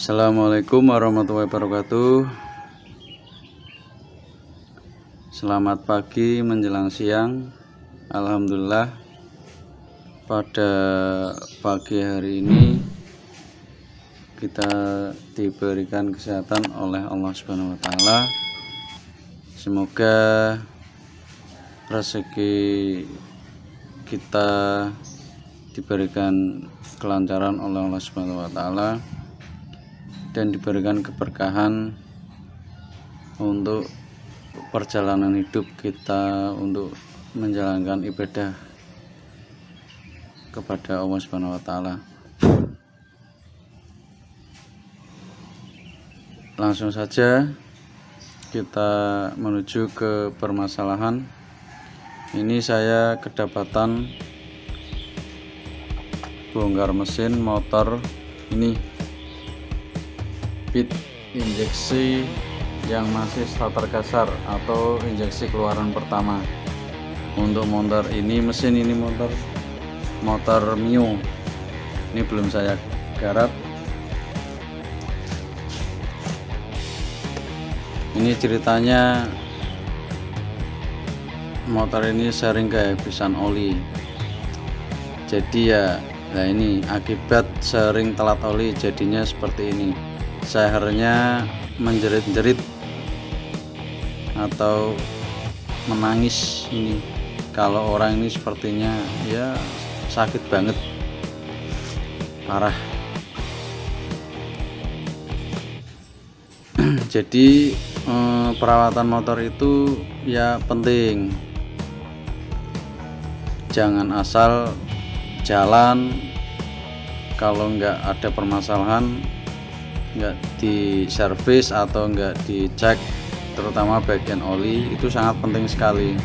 Assalamualaikum warahmatullahi wabarakatuh. Selamat pagi menjelang siang. Alhamdulillah pada pagi hari ini kita diberikan kesehatan oleh Allah Subhanahu wa taala. Semoga rezeki kita diberikan kelancaran oleh Allah Subhanahu wa taala dan diberikan keberkahan untuk perjalanan hidup kita untuk menjalankan ibadah kepada Allah Subhanahu wa taala. Langsung saja kita menuju ke permasalahan. Ini saya kedapatan bongkar mesin motor ini, bit injeksi yang masih starter kasar atau injeksi keluaran pertama. Untuk motor ini, mesin ini motor Mio. Ini belum saya garap. Ini ceritanya, motor ini sering kehabisan oli. Jadi ya, nah ini akibat sering telat oli jadinya seperti ini. Sehernya menjerit-jerit atau menangis ini. Kalau orang ini sepertinya ya sakit banget, parah. Jadi perawatan motor itu ya penting. Jangan asal jalan kalau nggak ada permasalahan, nggak diservis atau nggak dicek, terutama bagian oli. Itu sangat penting sekali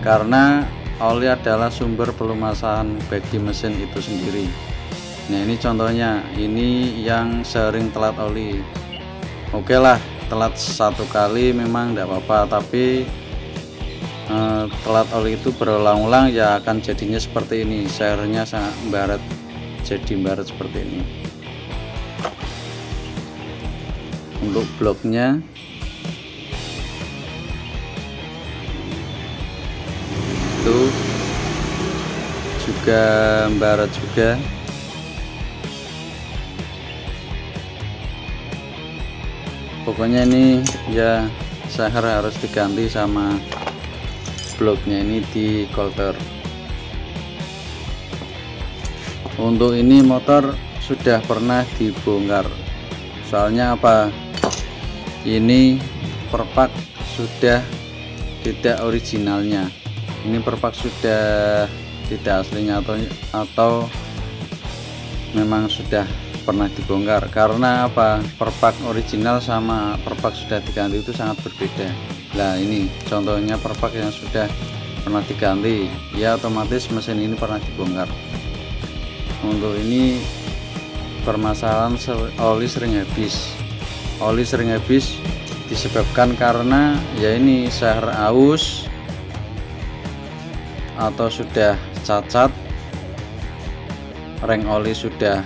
karena oli adalah sumber pelumasan bagi mesin itu sendiri. Nah ini contohnya, ini yang sering telat oli. Oke lah, telat satu kali memang tidak apa-apa, tapi telat oli itu berulang-ulang ya akan jadinya seperti ini. Sehernya sangat baret, jadi baret seperti ini. Untuk bloknya itu juga baret juga. Pokoknya ini ya seher harus diganti sama bloknya ini di coulter. Untuk ini motor sudah pernah dibongkar. Soalnya apa? Ini perpak sudah tidak originalnya. Ini perpak sudah tidak aslinya atau memang sudah pernah dibongkar. Karena apa? Perpak original sama perpak sudah diganti itu sangat berbeda. Nah ini contohnya perpak yang sudah pernah diganti, ya otomatis mesin ini pernah dibongkar. Untuk ini permasalahan oli sering habis. Oli sering habis disebabkan karena ya ini seher aus atau sudah cacat, reng oli sudah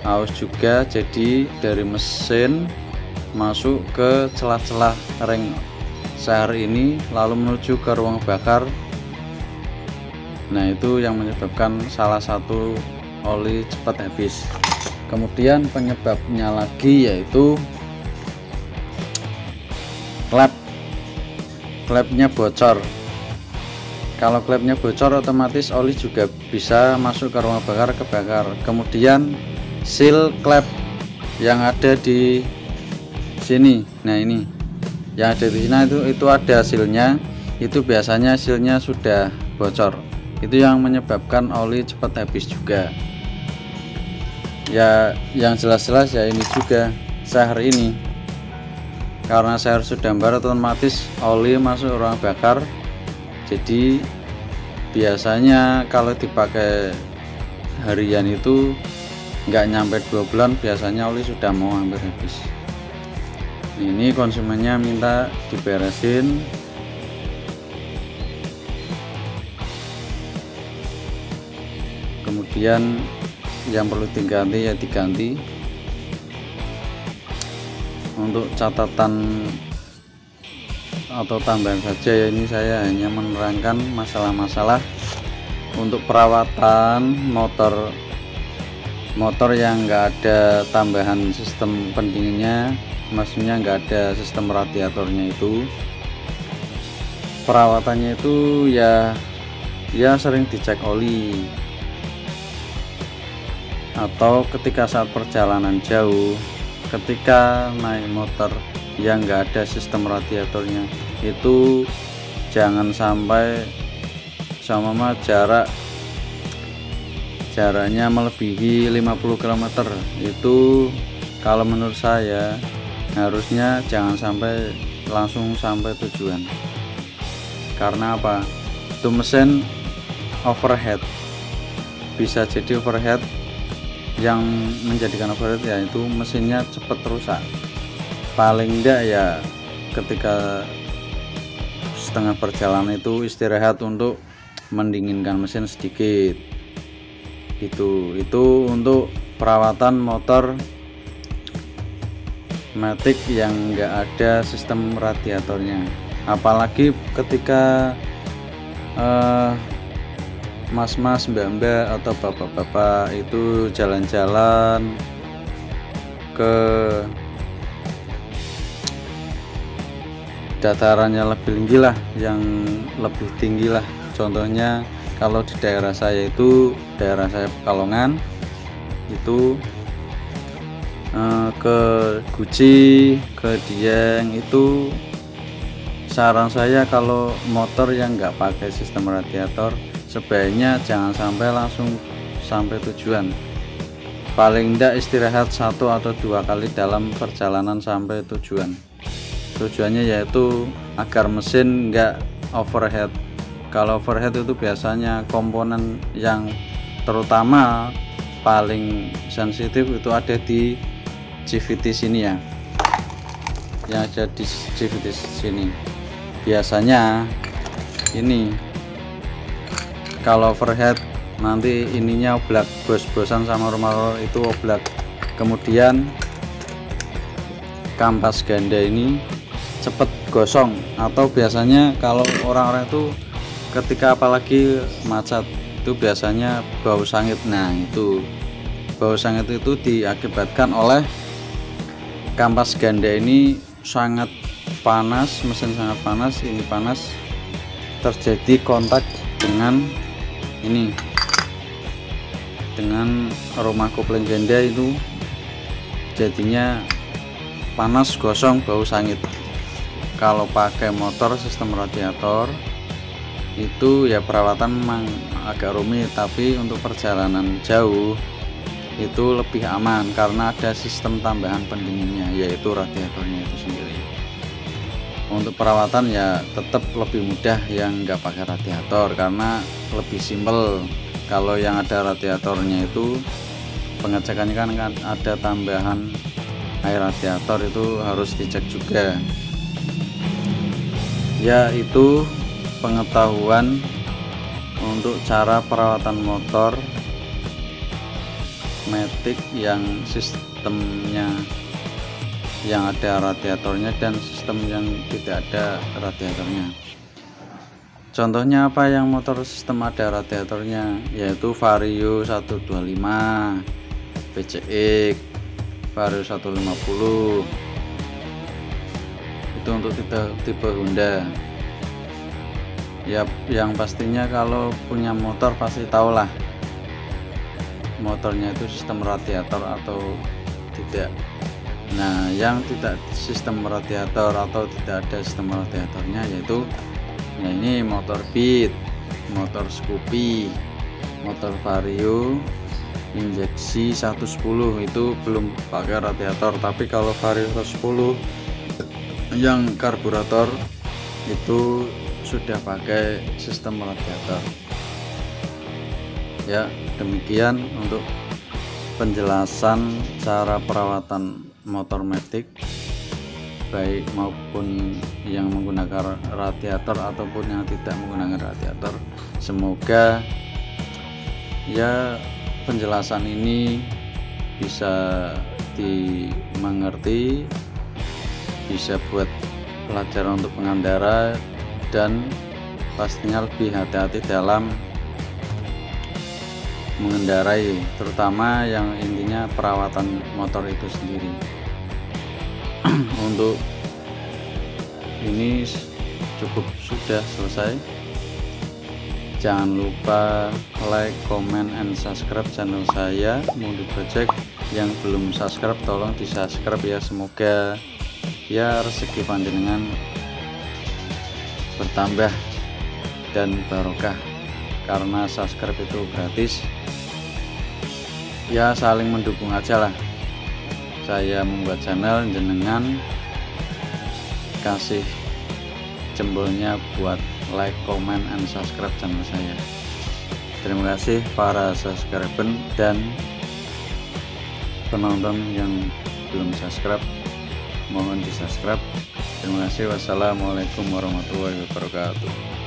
aus juga, jadi dari mesin masuk ke celah-celah reng seher ini lalu menuju ke ruang bakar. Nah itu yang menyebabkan salah satu oli cepat habis. Kemudian penyebabnya lagi yaitu klepnya bocor. Kalau klepnya bocor otomatis oli juga bisa masuk ke ruang bakar, kebakar. Kemudian seal klep yang ada di sini, nah ini yang ada di sini itu ada sealnya. Itu biasanya sealnya sudah bocor. Itu yang menyebabkan oli cepat habis juga. Ya yang jelas-jelas ya ini juga seher ini, karena seher sudah baret otomatis oli masuk ruang bakar. Jadi biasanya kalau dipakai harian itu nggak nyampe 2 bulan biasanya oli sudah mau hampir habis. Ini konsumennya minta diberesin. Kemudian yang perlu diganti ya diganti. untuk catatan atau tambahan saja ya, ini saya hanya menerangkan masalah-masalah untuk perawatan motor yang enggak ada tambahan sistem pendinginnya, maksudnya enggak ada sistem radiatornya. Itu perawatannya itu ya sering dicek oli, atau ketika saat perjalanan jauh, ketika naik motor yang enggak ada sistem radiatornya, itu jangan sampai sama jaraknya melebihi 50 km. Itu kalau menurut saya harusnya jangan sampai langsung sampai tujuan. Karena apa? Itu mesin overhead, bisa jadi overhead. Yang menjadikan overhead yaitu mesinnya cepat rusak. Paling enggak ya ketika setengah perjalanan itu istirahat untuk mendinginkan mesin sedikit. Itu untuk perawatan motor matic yang enggak ada sistem radiatornya. Apalagi ketika mas-mas, mbak-mbak atau bapak-bapak itu jalan-jalan ke datarannya lebih tinggi lah, yang lebih tinggi lah. Contohnya kalau di daerah saya Pekalongan itu ke Guci, ke Dieng, itu saran saya kalau motor yang nggak pakai sistem radiator sebaiknya jangan sampai langsung sampai tujuan. Paling tidak istirahat 1 atau 2 kali dalam perjalanan sampai tujuan. Tujuannya yaitu agar mesin nggak overhead. Kalau overhead itu biasanya komponen yang terutama paling sensitif itu ada di CVT sini ya, yang ada di CVT sini. Biasanya ini kalau overhead nanti ininya oblak, bos-bosan sama rumah itu oblak. Kemudian kampas ganda ini cepet gosong, atau biasanya kalau orang-orang itu ketika apalagi macet itu biasanya bau sangit. Nah, itu bau sangit itu diakibatkan oleh kampas ganda ini sangat panas, mesin sangat panas, ini panas, terjadi kontak dengan ini, dengan rumah kopling ganda, itu jadinya panas, gosong, bau sangit. Kalau pakai motor sistem radiator itu ya perawatan memang agak rumit, tapi untuk perjalanan jauh itu lebih aman karena ada sistem tambahan pendinginnya, yaitu radiatornya itu sendiri. Untuk perawatan ya tetap lebih mudah yang nggak pakai radiator karena lebih simpel. Kalau yang ada radiatornya itu pengecekannya kan ada tambahan air radiator, itu harus dicek juga. Ya, itu pengetahuan untuk cara perawatan motor matic yang sistemnya yang ada radiatornya dan sistem yang tidak ada radiatornya. Contohnya apa yang motor sistem ada radiatornya, yaitu Vario 125, PCX, Vario 150. Itu untuk tipe Honda. Ya, yang pastinya kalau punya motor pasti tahulah motornya itu sistem radiator atau tidak. Nah, yang tidak sistem radiator atau tidak ada sistem radiatornya yaitu ya ini motor Beat, motor Scoopy, motor Vario injeksi 110 itu belum pakai radiator. Tapi kalau Vario 110 yang karburator itu sudah pakai sistem radiator. Ya, demikian untuk penjelasan cara perawatan motor matic, baik maupun yang menggunakan radiator ataupun yang tidak menggunakan radiator. Semoga ya penjelasan ini bisa dimengerti bisa buat pelajaran untuk pengendara, dan pastinya lebih hati-hati dalam mengendarai, terutama yang intinya perawatan motor itu sendiri. Untuk ini cukup sudah selesai. Jangan lupa like, comment, and subscribe channel saya Mundi Project. Yang belum subscribe tolong di subscribe ya, semoga ya rezeki panjenengan bertambah dan barokah, karena subscribe itu gratis ya, saling mendukung aja lah. Saya membuat channel, jenengan kasih jempolnya buat like, comment, and subscribe channel saya. Terima kasih para subscriber dan penonton yang belum subscribe, mohon di subscribe. Terima kasih. Wassalamualaikum warahmatullahi wabarakatuh.